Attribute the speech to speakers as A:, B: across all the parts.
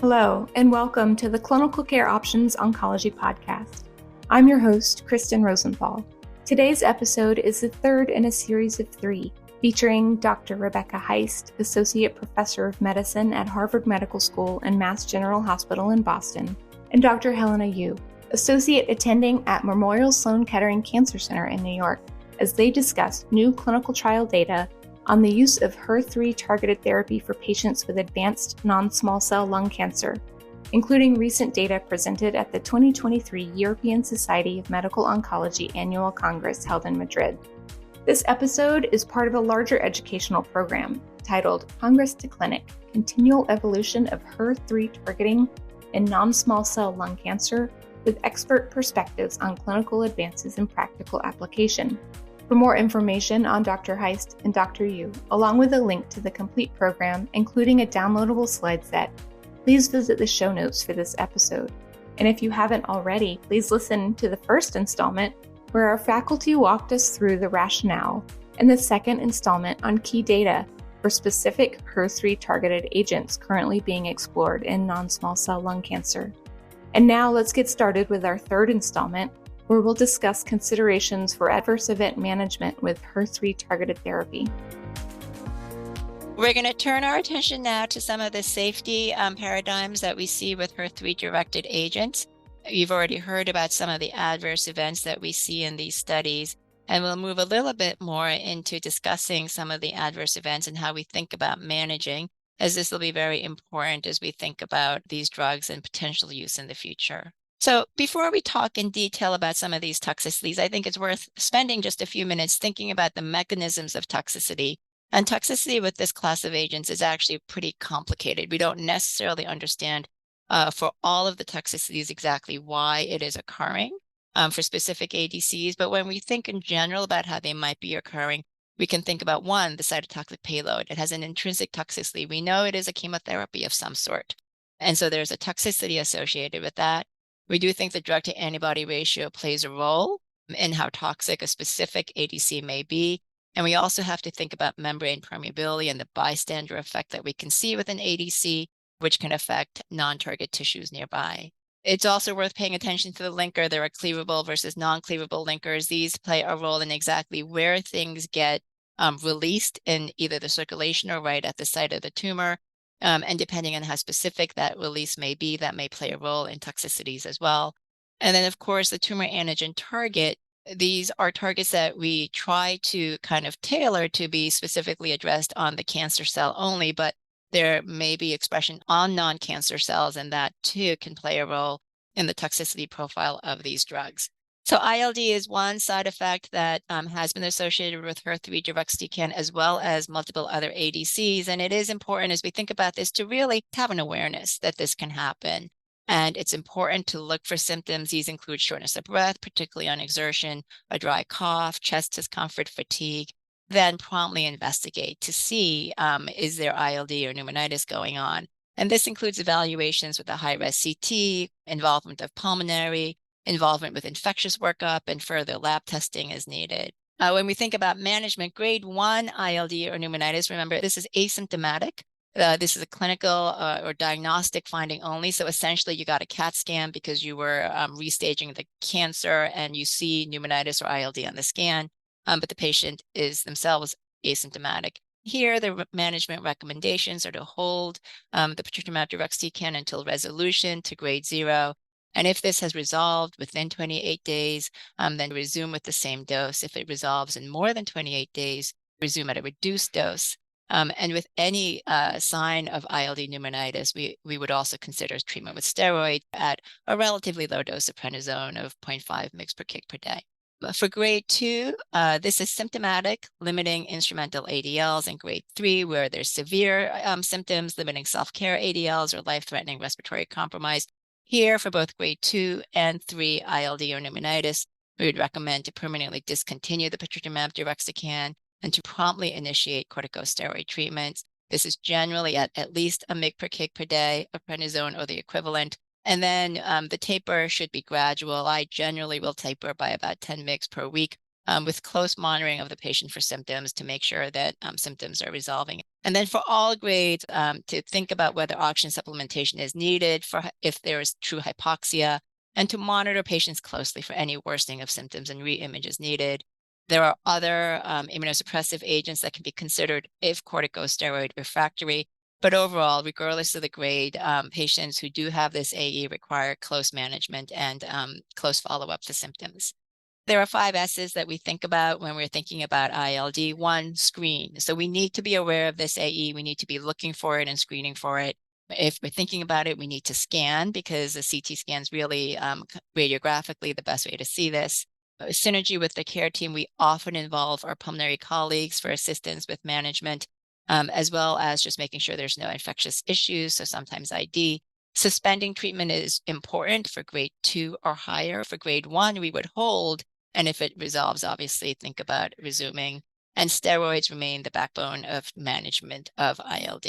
A: Hello, and welcome to the Clinical Care Options Oncology podcast. I'm your host, Kristen Rosenthal. Today's episode is the third in a series of three, featuring Dr. Rebecca Heist, Associate Professor of Medicine at Harvard Medical School and Mass General Hospital in Boston, and Dr. Helena Yu, Associate Attending at Memorial Sloan Kettering Cancer Center in New York, as they discuss new clinical trial data on the use of HER3-targeted therapy for patients with advanced non-small cell lung cancer, including recent data presented at the 2023 European Society of Medical Oncology Annual Congress held in Madrid. This episode is part of a larger educational program titled Congress to Clinic: Continual Evolution of HER3 Targeting in Non-Small Cell Lung Cancer, with expert perspectives on clinical advances and practical application. For more information on Dr. Heist and Dr. Yu, along with a link to the complete program, including a downloadable slide set, please visit the show notes for this episode. And if you haven't already, please listen to the first installment, where our faculty walked us through the rationale, and the second installment on key data for specific HER3-targeted agents currently being explored in non-small cell lung cancer. And now let's get started with our third installment, where we'll discuss considerations for adverse event management with HER3-targeted therapy.
B: We're going to turn our attention now to some of the safety paradigms that we see with HER3-directed agents. You've already heard about some of the adverse events that we see in these studies, and we'll move a little bit more into discussing some of the adverse events and how we think about managing, as this will be very important as we think about these drugs and potential use in the future. So before we talk in detail about some of these toxicities, I think it's worth spending just a few minutes thinking about the mechanisms of toxicity. And toxicity with this class of agents is actually pretty complicated. We don't necessarily understand for all of the toxicities exactly why it is occurring for specific ADCs. But when we think in general about how they might be occurring, we can think about one, the cytotoxic payload. It has an intrinsic toxicity. We know it is a chemotherapy of some sort. And so there's a toxicity associated with that. We do think the drug to antibody ratio plays a role in how toxic a specific ADC may be. And we also have to think about membrane permeability and the bystander effect that we can see with an ADC, which can affect non-target tissues nearby. It's also worth paying attention to the linker. There are cleavable versus non-cleavable linkers. These play a role in exactly where things get released in either the circulation or right at the site of the tumor. And depending on how specific that release may be, that may play a role in toxicities as well. And then, of course, the tumor antigen target. These are targets that we try to kind of tailor to be specifically addressed on the cancer cell only, but there may be expression on non-cancer cells, and that too can play a role in the toxicity profile of these drugs. So ILD is one side effect that has been associated with HER3-Deruxtecan as well as multiple other ADCs. And it is important as we think about this to really have an awareness that this can happen. And it's important to look for symptoms. These include shortness of breath, particularly on exertion, a dry cough, chest discomfort, fatigue. Then promptly investigate to see is there ILD or pneumonitis going on. And this includes evaluations with a high-res CT, involvement of pulmonary, involvement with infectious workup, and further lab testing is needed. When we think about management, grade 1 ILD or pneumonitis, remember this is asymptomatic. This is a clinical or diagnostic finding only. So essentially you got a CAT scan because you were restaging the cancer and you see pneumonitis or ILD on the scan, but the patient is themselves asymptomatic. Here, the management recommendations are to hold the patritumab deruxtecan until resolution to grade 0. And if this has resolved within 28 days, then resume with the same dose. If it resolves in more than 28 days, resume at a reduced dose. And with any sign of ILD pneumonitis, we would also consider treatment with steroid at a relatively low dose of prednisone of 0.5 mg per kg per day. For grade 2, this is symptomatic, limiting instrumental ADLs, and grade 3, where there's severe symptoms, limiting self-care ADLs or life-threatening respiratory compromise. Here, for both grade 2 and 3 ILD or pneumonitis, we would recommend to permanently discontinue the patritumab deruxtecan and to promptly initiate corticosteroid treatments. This is generally at least a mg per kg per day of prednisone or the equivalent. And then the taper should be gradual. I generally will taper by about 10 mg per week with close monitoring of the patient for symptoms to make sure that symptoms are resolving. And then for all grades, to think about whether oxygen supplementation is needed for if there is true hypoxia, and to monitor patients closely for any worsening of symptoms and re-image is needed. There are other immunosuppressive agents that can be considered if corticosteroid refractory. But overall, regardless of the grade, patients who do have this AE require close management and close follow-up to symptoms. There are 5 S's that we think about when we're thinking about ILD. 1, screen. So we need to be aware of this AE. We need to be looking for it and screening for it. If we're thinking about it, we need to scan because the CT scan is really radiographically the best way to see this. Synergy with the care team, we often involve our pulmonary colleagues for assistance with management, as well as just making sure there's no infectious issues. So sometimes ID. Suspending treatment is important for grade 2 or higher. For grade 1, we would hold. And if it resolves, obviously, think about resuming. And steroids remain the backbone of management of ILD.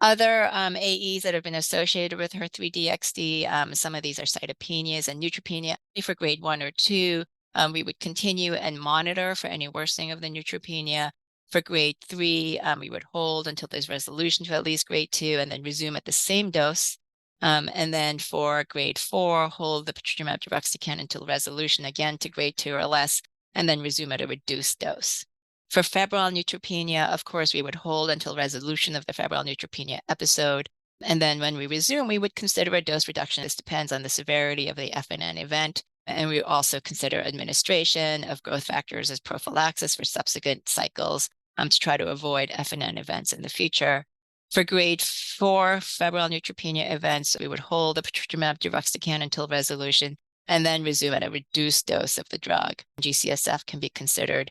B: Other AEs that have been associated with HER3-DXd, some of these are cytopenias and neutropenia. For grade 1 or 2, we would continue and monitor for any worsening of the neutropenia. For grade 3, we would hold until there's resolution to at least grade 2 and then resume at the same dose. And then for grade 4, hold the patritumab deruxtecan until resolution again to grade 2 or less, and then resume at a reduced dose. For febrile neutropenia, of course, we would hold until resolution of the febrile neutropenia episode. And then when we resume, we would consider a dose reduction. This depends on the severity of the FNN event. And we also consider administration of growth factors as prophylaxis for subsequent cycles to try to avoid FNN events in the future. For grade 4 febrile neutropenia events, we would hold the patritumab deruxtecan until resolution and then resume at a reduced dose of the drug. GCSF can be considered.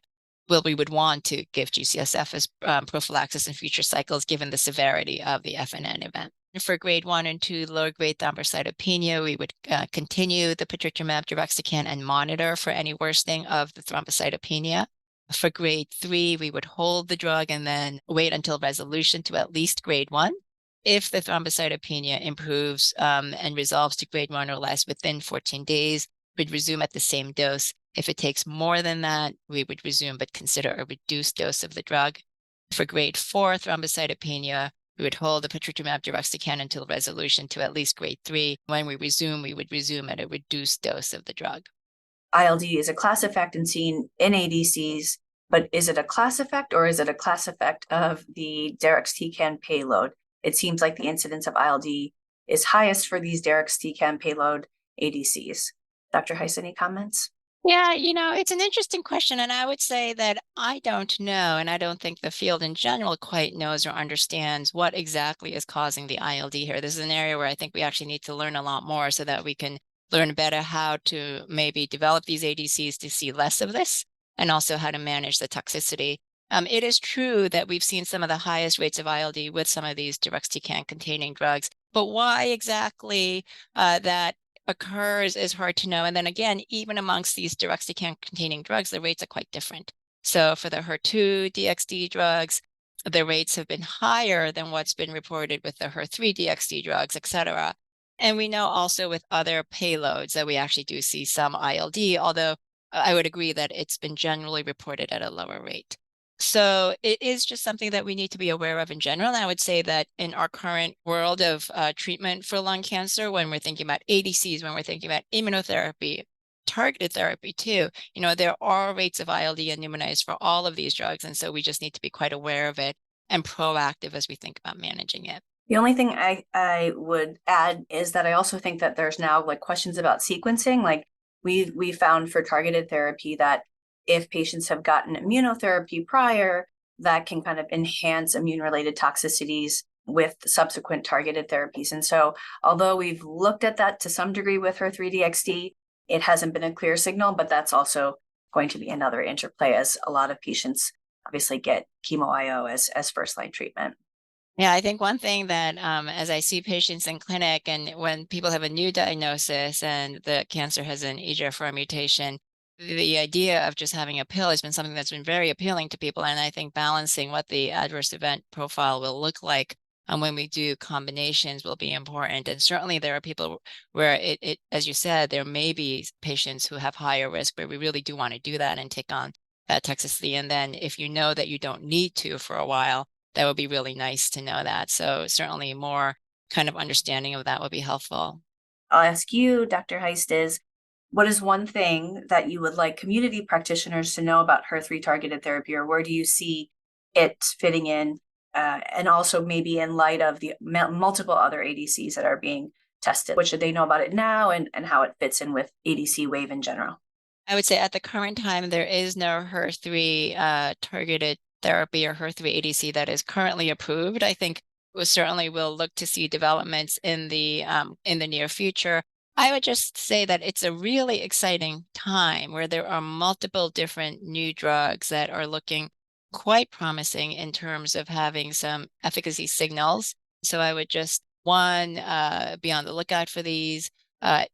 B: Well, we would want to give GCSF as prophylaxis in future cycles given the severity of the FNN event. For grade 1 and 2 lower grade thrombocytopenia, we would continue the patritumab deruxtecan and monitor for any worsening of the thrombocytopenia. For grade 3, we would hold the drug and then wait until resolution to at least grade 1. If the thrombocytopenia improves and resolves to grade 1 or less within 14 days, we'd resume at the same dose. If it takes more than that, we would resume but consider a reduced dose of the drug. For grade 4 thrombocytopenia, we would hold the patritumab deruxtecan until resolution to at least grade 3. When we resume, we would resume at a reduced dose of the drug.
C: ILD is a class effect and seen in ADCs, but is it a class effect or is it a class effect of the deruxtecan payload? It seems like the incidence of ILD is highest for these deruxtecan payload ADCs. Dr. Heist, any comments?
B: Yeah, it's an interesting question, and I would say that I don't know, and I don't think the field in general quite knows or understands what exactly is causing the ILD here. This is an area where I think we actually need to learn a lot more so that we can learn better how to maybe develop these ADCs to see less of this, and also how to manage the toxicity. It is true that we've seen some of the highest rates of ILD with some of these deruxtecan-containing drugs, but why exactly that occurs is hard to know. And then again, even amongst these deruxtecan-containing drugs, the rates are quite different. So for the HER2-DXd drugs, the rates have been higher than what's been reported with the HER3-DXd drugs, et cetera. And we know also with other payloads that we actually do see some ILD, although I would agree that it's been generally reported at a lower rate. So it is just something that we need to be aware of in general. And I would say that in our current world of treatment for lung cancer, when we're thinking about ADCs, when we're thinking about immunotherapy, targeted therapy too, there are rates of ILD and pneumonitis for all of these drugs. And so we just need to be quite aware of it and proactive as we think about managing it.
C: The only thing I would add is that I also think that there's now questions about sequencing. Like we found for targeted therapy that if patients have gotten immunotherapy prior, that can kind of enhance immune-related toxicities with subsequent targeted therapies. And so although we've looked at that to some degree with HER3-DXd, it hasn't been a clear signal, but that's also going to be another interplay as a lot of patients obviously get chemo IO as first-line treatment.
B: Yeah, I think one thing that as I see patients in clinic and when people have a new diagnosis and the cancer has an EGFR mutation, the idea of just having a pill has been something that's been very appealing to people. And I think balancing what the adverse event profile will look like when we do combinations will be important. And certainly there are people where it as you said, there may be patients who have higher risk where we really do want to do that and take on that toxicity. And then if you know that you don't need to for a while, that would be really nice to know that. So certainly more kind of understanding of that would be helpful.
C: I'll ask you, Dr. Heist, what is one thing that you would like community practitioners to know about HER3-targeted therapy, or where do you see it fitting in? And also maybe in light of the multiple other ADCs that are being tested, what should they know about it now and how it fits in with ADC wave in general?
B: I would say at the current time, there is no HER3 targeted therapy or HER3 ADC that is currently approved. I think we certainly will look to see developments in the near future. I would just say that it's a really exciting time where there are multiple different new drugs that are looking quite promising in terms of having some efficacy signals. So I would just, one, be on the lookout for these.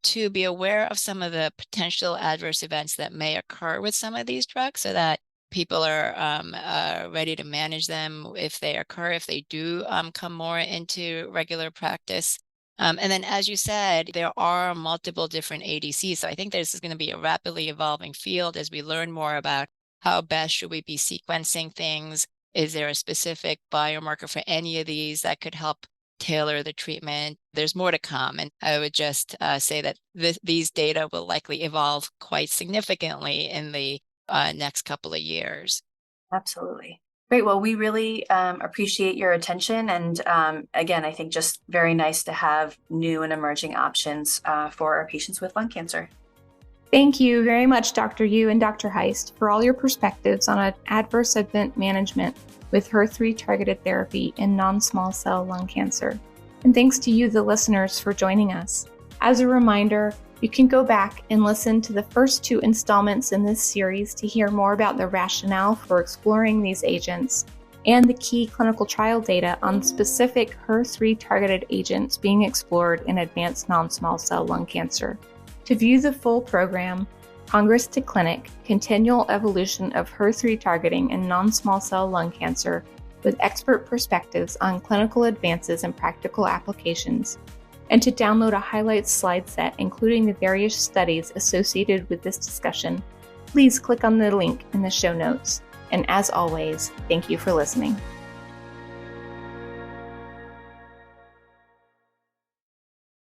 B: To be aware of some of the potential adverse events that may occur with some of these drugs so that people are ready to manage them if they occur, if they do come more into regular practice. And then, as you said, there are multiple different ADCs. So I think this is going to be a rapidly evolving field as we learn more about how best should we be sequencing things. Is there a specific biomarker for any of these that could help tailor the treatment? There's more to come. And I would just say that these data will likely evolve quite significantly in the next couple of years.
C: Absolutely. Great. Well, we really appreciate your attention. And again, I think just very nice to have new and emerging options for our patients with lung cancer.
A: Thank you very much, Dr. Yu and Dr. Heist, for all your perspectives on adverse event management with HER3-targeted therapy in non-small cell lung cancer. And thanks to you, the listeners, for joining us. As a reminder, you can go back and listen to the first 2 installments in this series to hear more about the rationale for exploring these agents and the key clinical trial data on specific HER3-targeted agents being explored in advanced non-small cell lung cancer. To view the full program, Congress to Clinic, Continual Evolution of HER3 Targeting in Non-Small Cell Lung Cancer, with expert perspectives on clinical advances and practical applications, and to download a highlights slide set including the various studies associated with this discussion, please click on the link in the show notes. And as always, thank you for listening.